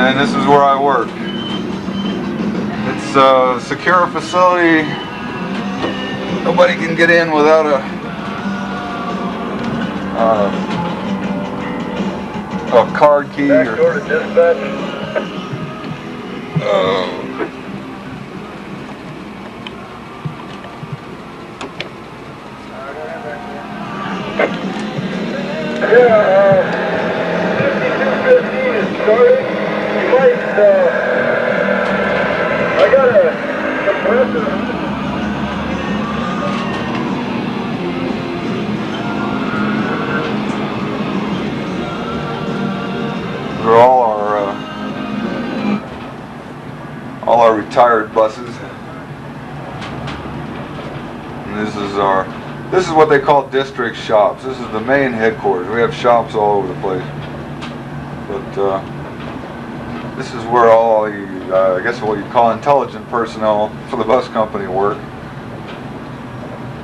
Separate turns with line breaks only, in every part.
and this is where I work. It's a secure facility. Nobody can get in without a card key
Back door to dispatch. Yeah, 5215 is starting. You might, I got a compressor.
They're all our retired buses. And this is what they call district shops. This is the main headquarters. We have shops all over the place. But this is where all the, I guess what you call intelligent personnel for the bus company work.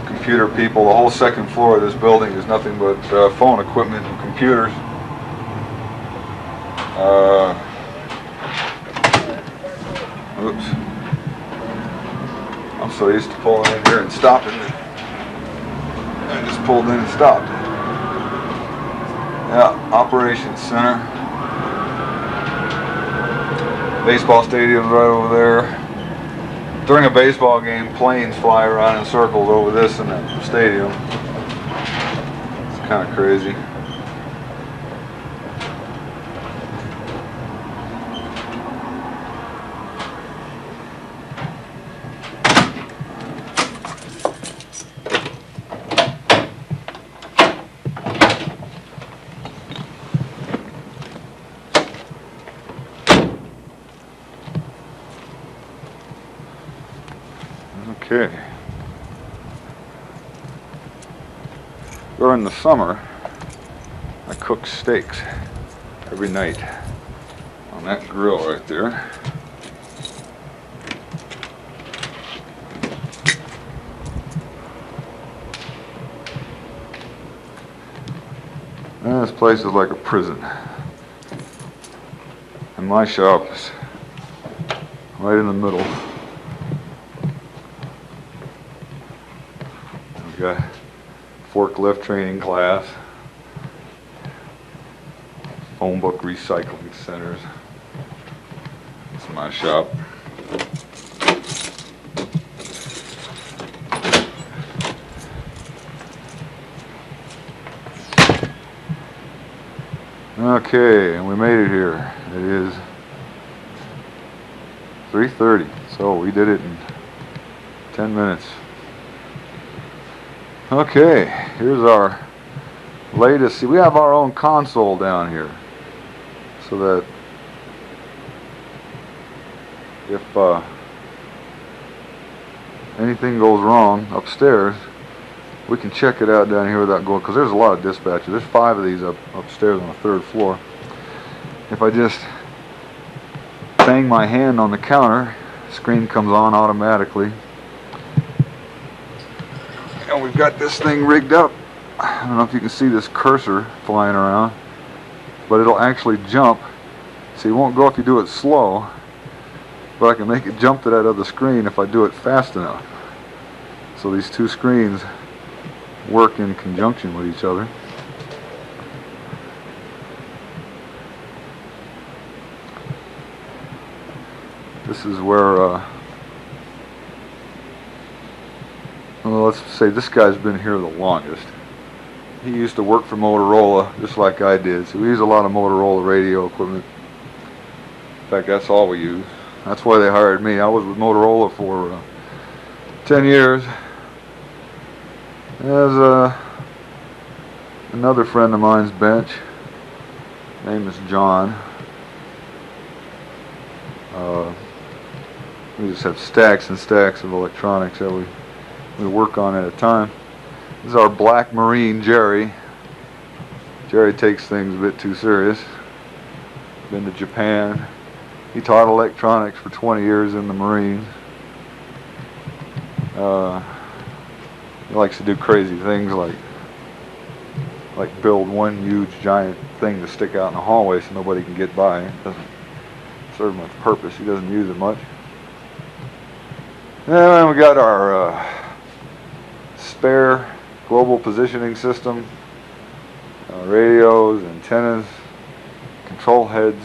Computer people. The whole second floor of this building is nothing but phone equipment and computers. Oops. I'm so used to pulling in here and stopping that I just pulled in and stopped. Yeah, operations center. Baseball stadium's right over there. During a baseball game, planes fly around in circles over this in the stadium. It's kind of crazy. Okay. During the summer, I cook steaks every night on that grill right there. And this place is like a prison. And my shop is right in the middle. We've got forklift training class, phone book recycling centers. That's my shop. Okay, and we made it here. It is 3:30, so we did it in 10 minutes. Okay, here's our latest. See, we have our own console down here, so that if anything goes wrong upstairs, we can check it out down here without going, because there's a lot of dispatchers. There's 5 of these upstairs on the 3rd floor. If I just bang my hand on the counter, the screen comes on automatically. And we've got this thing rigged up. I don't know if you can see this cursor flying around, but it'll actually jump. See, it won't go if you do it slow, but I can make it jump to that other screen if I do it fast enough. So these 2 screens work in conjunction with each other. This is where, well, let's say this guy's been here the longest. He used to work for Motorola, just like I did, so we use a lot of Motorola radio equipment. In fact, that's all we use. That's why they hired me. I was with Motorola for 10 years. There's another friend of mine's bench. His name is John. We just have stacks and stacks of electronics that we work on at a time. This is our black Marine, Jerry. Jerry takes things a bit too serious. Been to Japan. He taught electronics for 20 years in the Marines. He likes to do crazy things like build one huge giant thing to stick out in the hallway so nobody can get by. serves much purpose. He doesn't use it much. And then we got our spare global positioning system, radios, antennas, control heads,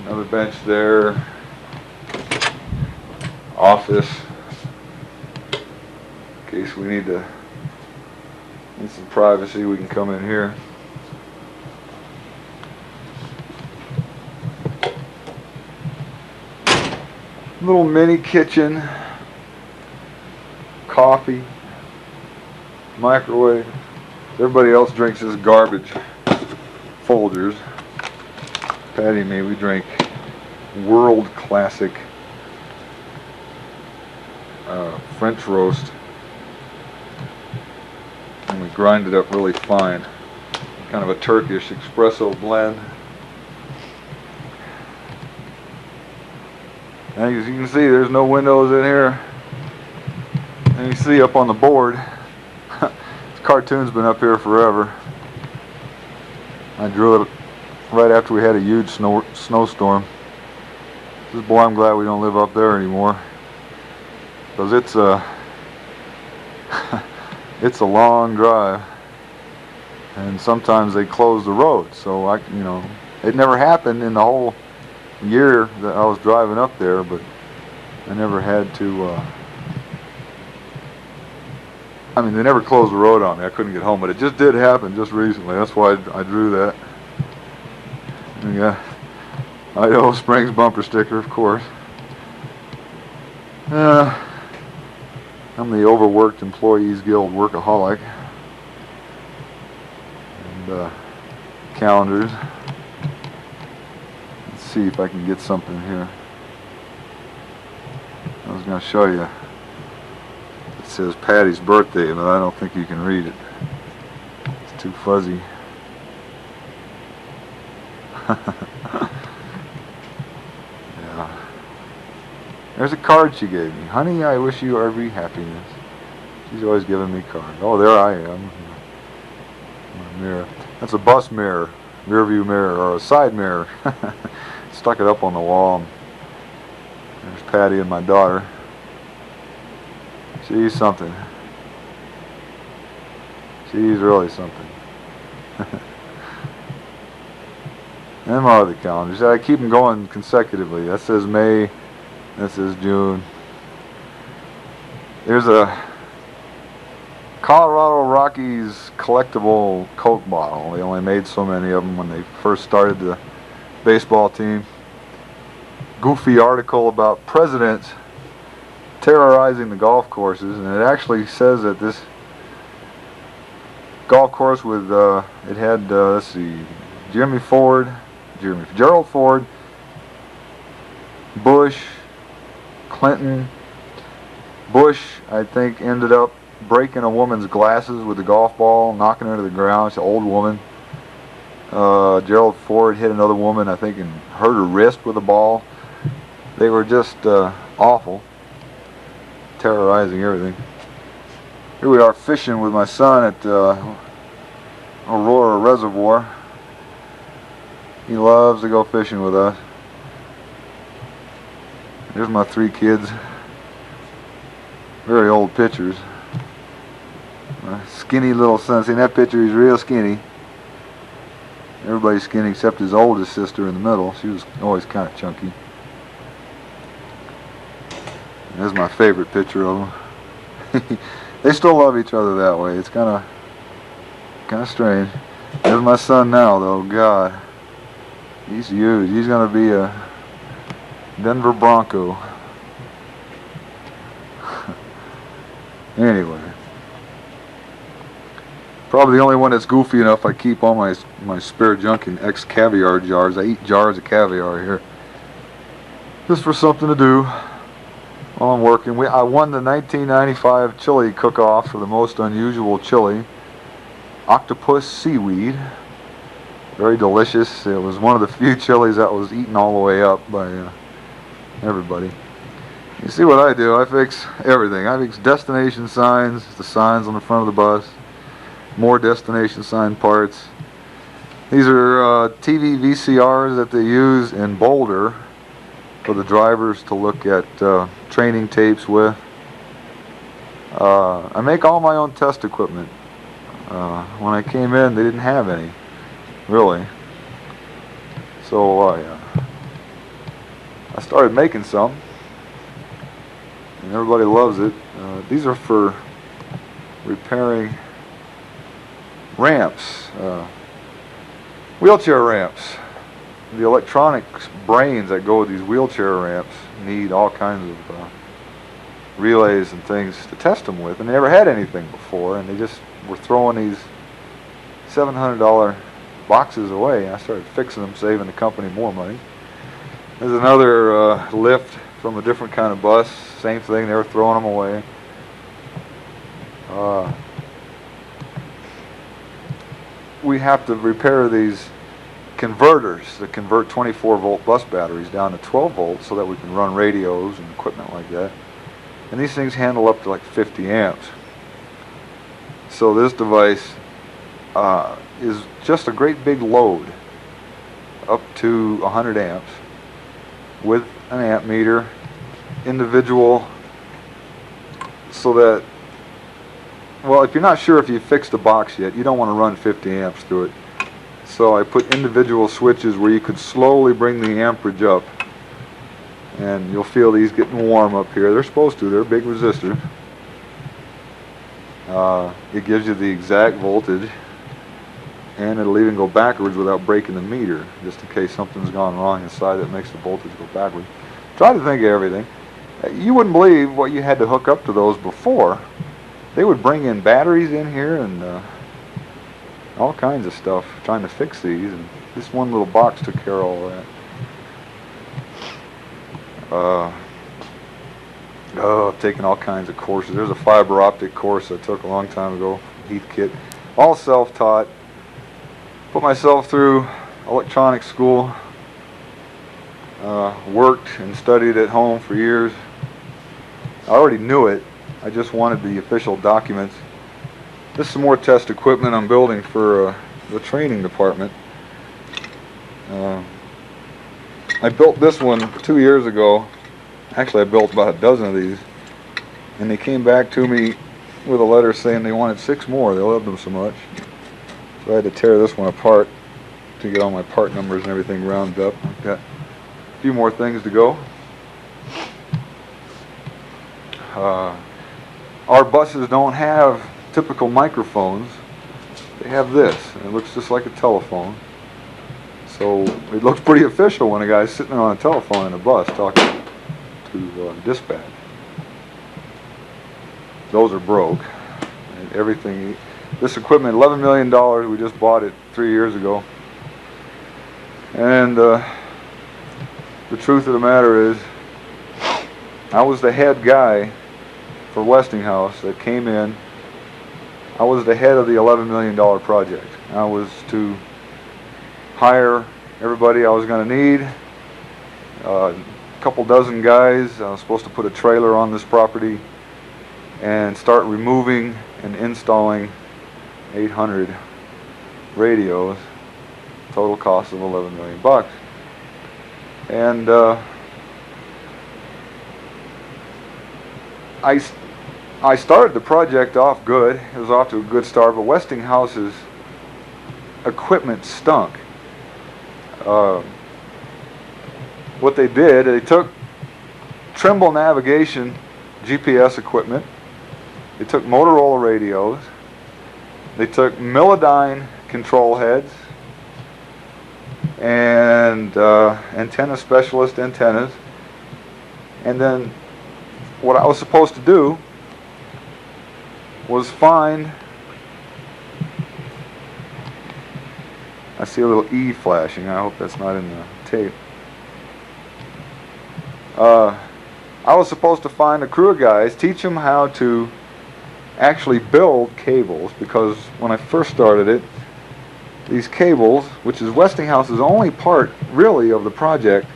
another bench there, office, in case we need some privacy, we can come in here. Little mini kitchen, coffee, microwave. Everybody else drinks this garbage Folgers. Patty and me, we drink world classic French roast, and we grind it up really fine. Kind of a Turkish espresso blend. And as you can see, there's no windows in here. And you see up on the board, this cartoon's been up here forever. I drew it right after we had a huge snowstorm. Boy, I'm glad we don't live up there anymore, because it's a long drive, and sometimes they close the road. So it never happened in the whole year that I was driving up there, but I never had to. I mean, they never closed the road on me. I couldn't get home, but it just did happen just recently. That's why I drew that. And we got Idaho Springs bumper sticker, of course. I'm the Overworked Employees Guild workaholic. And calendars. Let's see if I can get something here. I was going to show you. It says Patty's birthday, but I don't think you can read it. It's too fuzzy. Yeah. There's a card she gave me. Honey, I wish you every happiness. She's always giving me cards. Oh, there I am. My mirror. That's a bus mirror, rear view mirror, or a side mirror. Stuck it up on the wall. There's Patty and my daughter. She's something. She's really something. And my other calendars. I keep them going consecutively. That says May. That says June. There's a Colorado Rockies collectible Coke bottle. They only made so many of them when they first started the baseball team. Goofy article about presidents terrorizing the golf courses, and it actually says that this golf course with it had let's see, Gerald Ford, Bush, Clinton. Bush, I think, ended up breaking a woman's glasses with a golf ball, knocking her to the ground. She's an old woman. Gerald Ford hit another woman, I think, and hurt her wrist with a ball. They were just awful, terrorizing everything. Here we are fishing with my son at Aurora Reservoir. He loves to go fishing with us. There's my 3 kids. Very old pictures. My skinny little son. See, in that picture, he's real skinny. Everybody's skinny except his oldest sister in the middle. She was always kind of chunky. And this is my favorite picture of them. They still love each other that way. It's kind of strange. There's my son now, though. God, he's huge. He's gonna be a Denver Bronco. Anyway, probably the only one that's goofy enough I keep all my spare junk in ex-caviar jars. I eat jars of caviar here, just for something to do while I'm working. I won the 1995 chili cook-off for the most unusual chili. Octopus seaweed. Very delicious. It was one of the few chilies that was eaten all the way up by everybody. You see what I do? I fix everything. I fix destination signs, the signs on the front of the bus, more destination sign parts, These are TV VCRs that they use in Boulder for the drivers to look at training tapes with. I make all my own test equipment. When I came in, they didn't have any, really. So I started making some, and everybody loves it. These are for repairing ramps, wheelchair ramps. The electronics brains that go with these wheelchair ramps need all kinds of relays and things to test them with, and they never had anything before, and they just were throwing these $700 boxes away. I started fixing them, saving the company more money. There's another lift from a different kind of bus, same thing, they were throwing them away. We have to repair these converters that convert 24 volt bus batteries down to 12 volts so that we can run radios and equipment like that. And these things handle up to like 50 amps. So this device is just a great big load up to 100 amps with an amp meter, individual, so that, well, if you're not sure if you fixed the box yet, you don't want to run 50 amps through it. So I put individual switches where you could slowly bring the amperage up, and you'll feel these getting warm up here. They're supposed to, they're big resistors. It gives you the exact voltage, and it'll even go backwards without breaking the meter, just in case something's gone wrong inside that makes the voltage go backwards. Try to think of everything. You wouldn't believe what you had to hook up to those before. They would bring in batteries in here and all kinds of stuff trying to fix these, and this one little box took care of all that. I've taken all kinds of courses. There's a fiber optic course I took a long time ago, Heathkit. All self-taught. Put myself through electronics school. Worked and studied at home for years. I already knew it. I just wanted the official documents. This is some more test equipment I'm building for the training department. I built this one 2 years ago. Actually, I built about a dozen of these, and they came back to me with a letter saying they wanted 6 more. They loved them so much. So I had to tear this one apart to get all my part numbers and everything rounded up. I've got a few more things to go. Our buses don't have typical microphones. They have this, and it looks just like a telephone. So it looks pretty official when a guy's sitting there on a telephone in a bus talking to dispatch. Those are broke. And everything. This equipment, $11 million. We just bought it 3 years ago. And the truth of the matter is, I was the head guy for Westinghouse that came in. I was the head of the $11 million project. I was to hire everybody I was going to need. A couple dozen guys. I was supposed to put a trailer on this property and start removing and installing 800 radios. Total cost of $11 million bucks. And I started the project off good. It was off to a good start, but Westinghouse's equipment stunk. What they did, they took Trimble navigation GPS equipment, they took Motorola radios, they took Millidyne control heads and antenna specialist antennas, and then what I was supposed to do was find, I see a little E flashing, I hope that's not in the tape. I was supposed to find a crew of guys, teach them how to actually build cables, because when I first started it, these cables, which is Westinghouse's only part really of the project,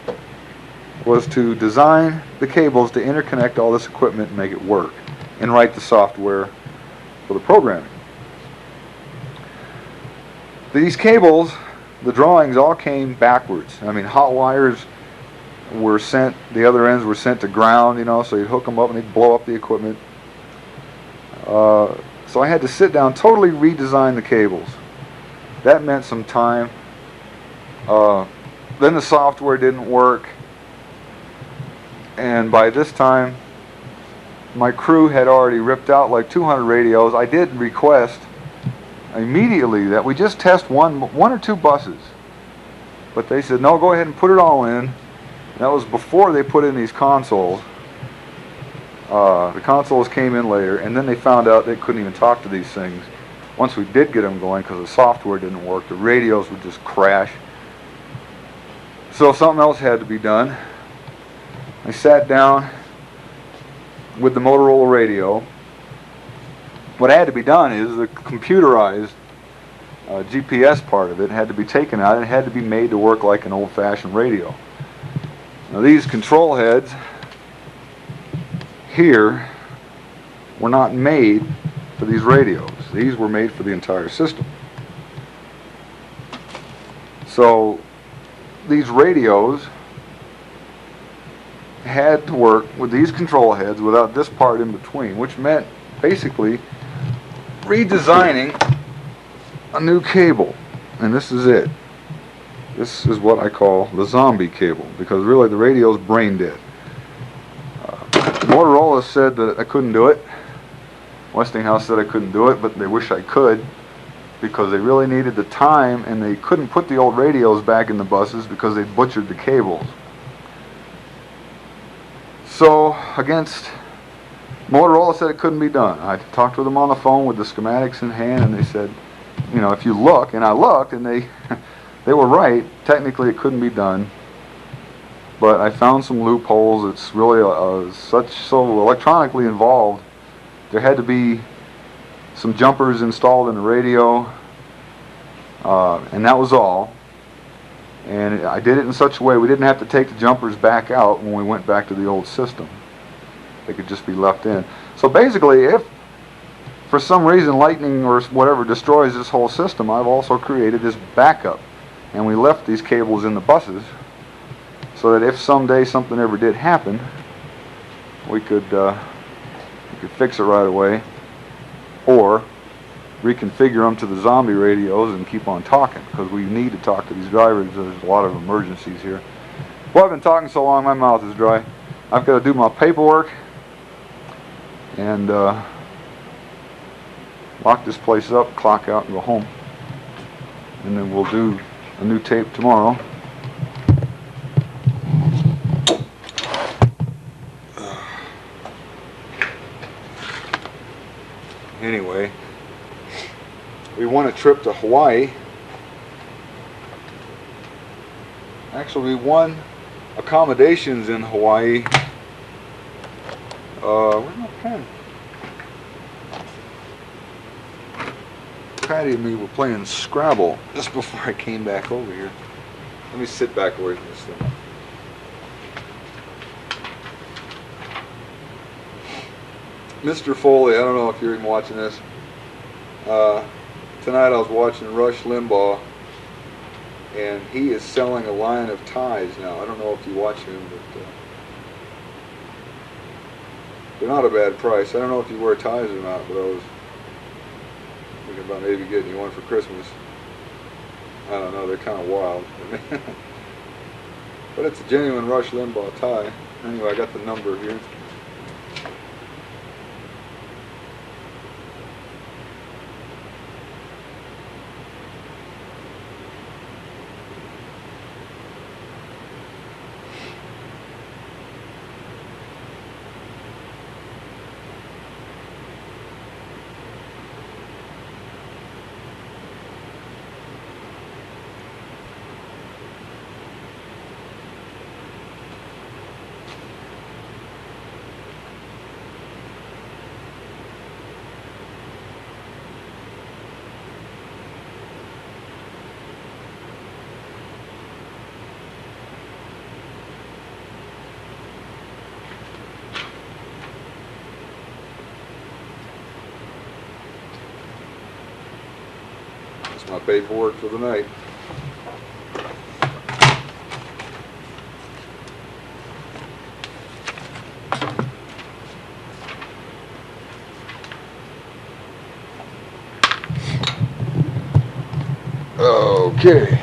was to design the cables to interconnect all this equipment and make it work, and write the software for the programming. These cables the drawings all came backwards. I mean, hot wires were sent, the other ends were sent to ground, you know, so you'd hook them up and they'd blow up the equipment. So I had to sit down, totally redesign the cables. That meant some time. Then the software didn't work, and by this time my crew had already ripped out like 200 radios. I did request immediately that we just test one or two buses, but they said no, go ahead and put it all in. And that was before they put in these consoles. The consoles came in later, and then they found out they couldn't even talk to these things. Once we did get them going, because the software didn't work, the radios would just crash. So something else had to be done. I sat down with the Motorola radio. What had to be done is the computerized GPS part of it had to be taken out, and it had to be made to work like an old-fashioned radio. Now these control heads here were not made for these radios. These were made for the entire system. So these radios had to work with these control heads without this part in between, which meant basically redesigning a new cable. And this is it. This is what I call the zombie cable, because really the radio's brain dead. Motorola said that I couldn't do it. Westinghouse said I couldn't do it, but they wish I could, because they really needed the time, and they couldn't put the old radios back in the buses because they butchered the cables. So against Motorola said it couldn't be done. I talked with them on the phone with the schematics in hand, and they said, you know, if you look, and I looked, and they were right. Technically it couldn't be done, but I found some loopholes. It's really so electronically involved. There had to be some jumpers installed in the radio, and that was all. And I did it in such a way we didn't have to take the jumpers back out when we went back to the old system. They could just be left in. So basically, if for some reason lightning or whatever destroys this whole system, I've also created this backup. And we left these cables in the buses so that if someday something ever did happen, we could fix it right away, or reconfigure them to the zombie radios and keep on talking, because we need to talk to these drivers. There's a lot of emergencies here. Well, I've been talking so long my mouth is dry. I've got to do my paperwork and lock this place up, clock out, and go home. And then we'll do a new tape tomorrow. Anyway, we won a trip to Hawaii. Actually, we won accommodations in Hawaii. Where's my pen? Patty and me were playing Scrabble just before I came back over here. Let me sit back away from this thing. Mr. Foley, I don't know if you're even watching this. Tonight I was watching Rush Limbaugh, and he is selling a line of ties now. I don't know if you watch him, but they're not a bad price. I don't know if you wear ties or not, but I was thinking about maybe getting you one for Christmas. I don't know, they're kind of wild. But it's a genuine Rush Limbaugh tie. Anyway, I got the number here. My paperwork for the night. Okay.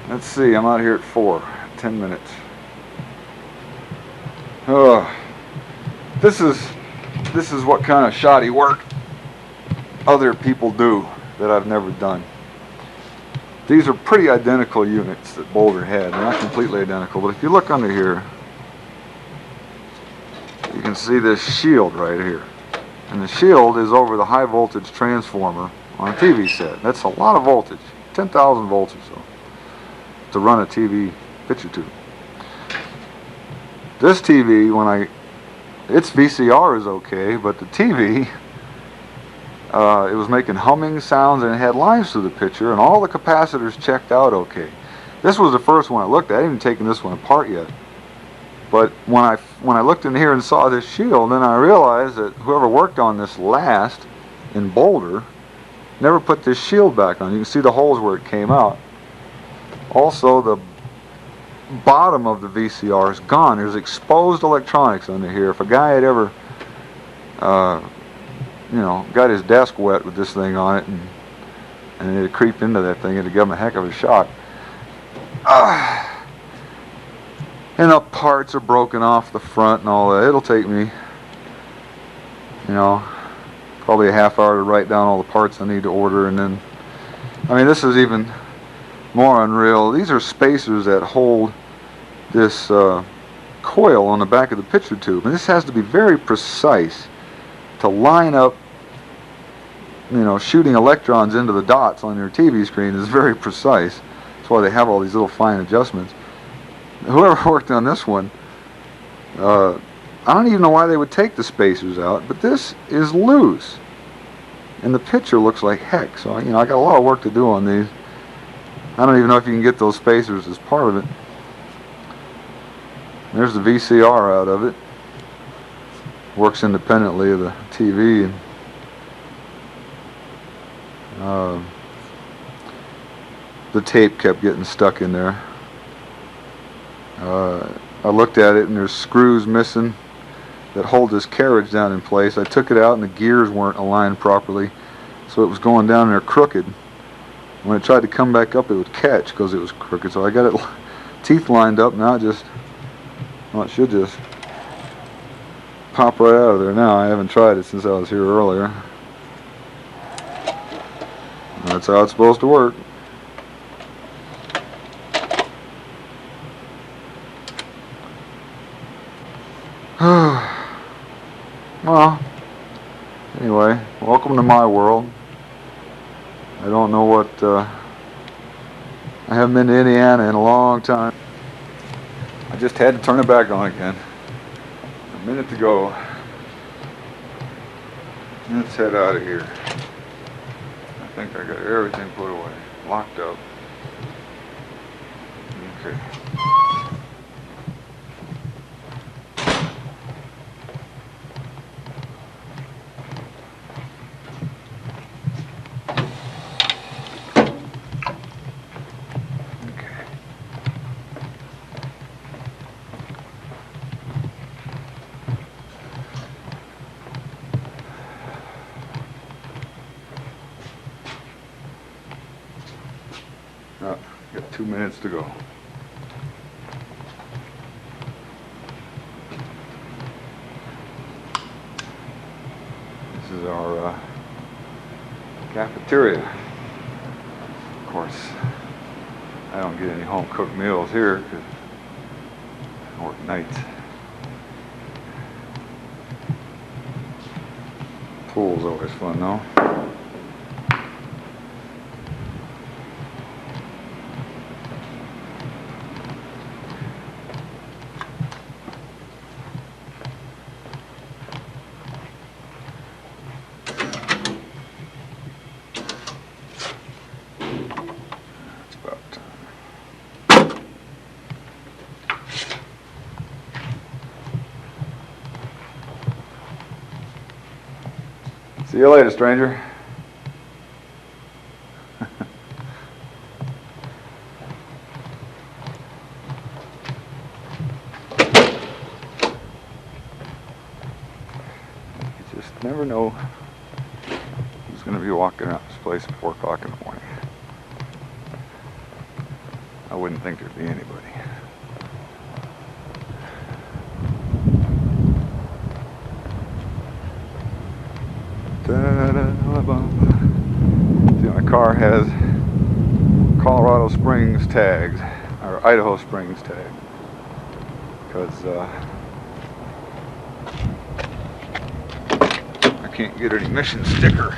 Let's see, I'm out here at 4. 10 minutes. This is what kind of shoddy work other people do that I've never done. These are pretty identical units that Boulder had. They're not completely identical, but if you look under here, you can see this shield right here. And the shield is over the high voltage transformer on a TV set. That's a lot of voltage, 10,000 volts or so, to run a TV picture tube. This TV, its VCR is okay, but the TV, it was making humming sounds and it had lines through the picture, and all the capacitors checked out okay. This was the first one I looked at. I hadn't even taken this one apart yet. But when I looked in here and saw this shield, then I realized that whoever worked on this last in Boulder never put this shield back on. You can see the holes where it came out. Also, the bottom of the VCR is gone. There's exposed electronics under here. If a guy had ever got his desk wet with this thing on it and it'd creep into that thing, it'd give him a heck of a shock. And the parts are broken off the front and all that. It'll take me, probably a half hour to write down all the parts I need to order, and then, this is even more unreal. These are spacers that hold this coil on the back of the picture tube, and this has to be very precise to line up. Shooting electrons into the dots on your TV screen is very precise. That's why they have all these little fine adjustments. Whoever worked on this one, I don't even know why they would take the spacers out, but this is loose, and the picture looks like heck. So I got a lot of work to do on these. I don't even know if you can get those spacers as part of it. There's the VCR out of it. Works independently of the TV. The tape kept getting stuck in there. I looked at it and there's screws missing that hold this carriage down in place. I took it out and the gears weren't aligned properly, so it was going down there crooked. When it tried to come back up, it would catch because it was crooked. So I got it teeth lined up. Now it should just pop right out of there now. I haven't tried it since I was here earlier. That's how it's supposed to work. Well, anyway, welcome to my world. I don't know what, I haven't been to Indiana in a long time. I just had to turn it back on again. A minute to go. Let's head out of here. I think I got everything put away, locked up. Okay. Got 2 minutes to go. This is our cafeteria. Of course, I don't get any home-cooked meals here because I work nights. Pool's always fun though. See you later, stranger. You just never know who's going to be walking around this place at 4 o'clock in the morning. I wouldn't think there'd be anybody. See, my car has Colorado Springs tags, or Idaho Springs tag, because I can't get an emission sticker